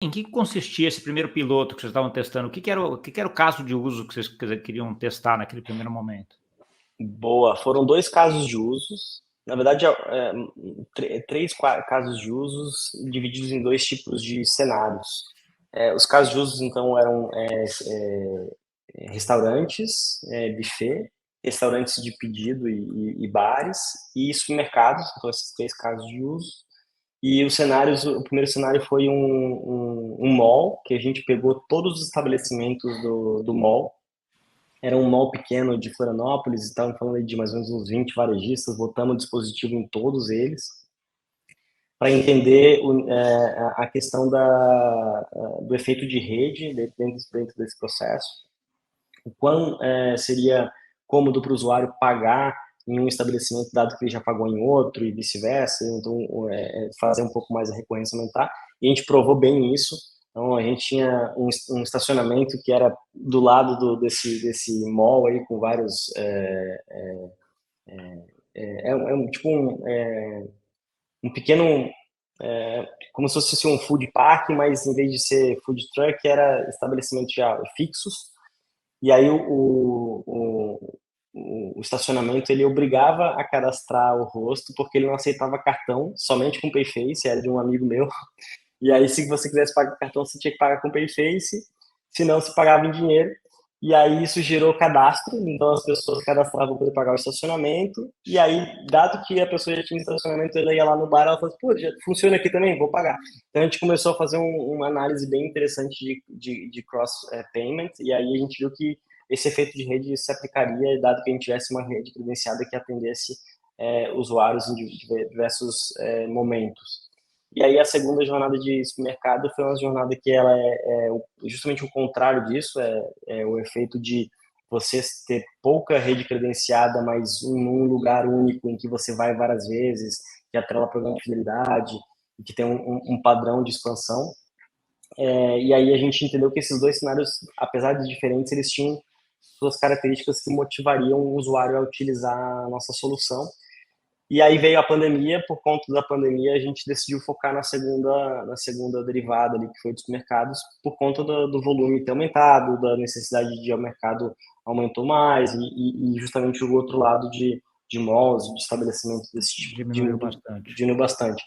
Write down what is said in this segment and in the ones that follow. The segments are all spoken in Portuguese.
em que consistia esse primeiro piloto que vocês estavam testando? O que que era o caso de uso que vocês queriam testar naquele primeiro momento? Boa, foram 2 casos de usos. Na verdade, 3, casos de usos divididos em 2 tipos de cenários. Os casos de usos, então, eram restaurantes, buffet, restaurantes de pedido e bares, e supermercados, então esses 3 casos de uso. E os cenários, o primeiro cenário foi um mall, que a gente pegou todos os estabelecimentos do mall. Era um mall pequeno de Florianópolis, estavam falando aí de mais ou menos uns 20 varejistas, botamos o dispositivo em todos eles, para entender a questão do efeito de rede dentro desse processo, o quão seria cômodo para o usuário pagar em um estabelecimento, dado que ele já pagou em outro e vice-versa, então fazer um pouco mais a recorrência aumentar, e a gente provou bem isso. Então a gente tinha um estacionamento que era do lado desse mall aí, com vários tipo um pequeno, como se fosse um food park, mas em vez de ser food truck era estabelecimentos já fixos. E aí o estacionamento ele obrigava a cadastrar o rosto, porque ele não aceitava cartão, somente com Payface, era de um amigo meu. E aí, se você quisesse pagar com cartão, você tinha que pagar com Payface, senão você pagava em dinheiro. E aí isso gerou cadastro, então as pessoas cadastravam para poder pagar o estacionamento. E aí, dado que a pessoa já tinha estacionamento, ela ia lá no bar, ela falou, pô, já funciona aqui também, vou pagar. Então a gente começou a fazer uma análise bem interessante de cross payment, e aí a gente viu que esse efeito de rede se aplicaria, dado que a gente tivesse uma rede credenciada que atendesse usuários em diversos momentos. E aí a segunda jornada de supermercado foi uma jornada que ela é justamente o contrário disso, é o efeito de você ter pouca rede credenciada, mas um lugar único em que você vai várias vezes, que atrela programa de fidelidade, e que tem um padrão de expansão. E aí a gente entendeu que esses dois cenários, apesar de diferentes, eles tinham suas características que motivariam o usuário a utilizar a nossa solução. E aí veio a pandemia, por conta da pandemia a gente decidiu focar na segunda derivada ali, que foi dos mercados, por conta do volume ter aumentado, da necessidade de o mercado aumentou mais, e justamente o outro lado de malls, de estabelecimentos desse tipo, Diminuiu bastante. diminuiu bastante.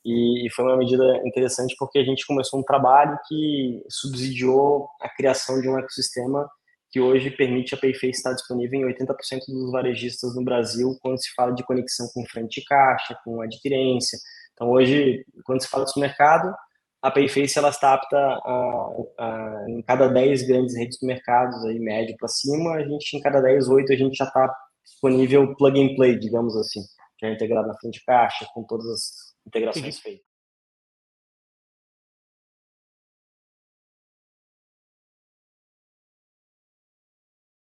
E foi uma medida interessante porque a gente começou um trabalho que subsidiou a criação de um ecossistema que hoje permite a Payface estar disponível em 80% dos varejistas no Brasil quando se fala de conexão com frente de caixa, com adquirência. Então, hoje, quando se fala de supermercado, a Payface ela está apta em cada 10 grandes redes de mercados, aí, médio para cima, a gente, em cada 10, 8 a gente já está disponível plug and play, digamos assim, já integrado na frente de caixa, com todas as integrações Entendi. feitas.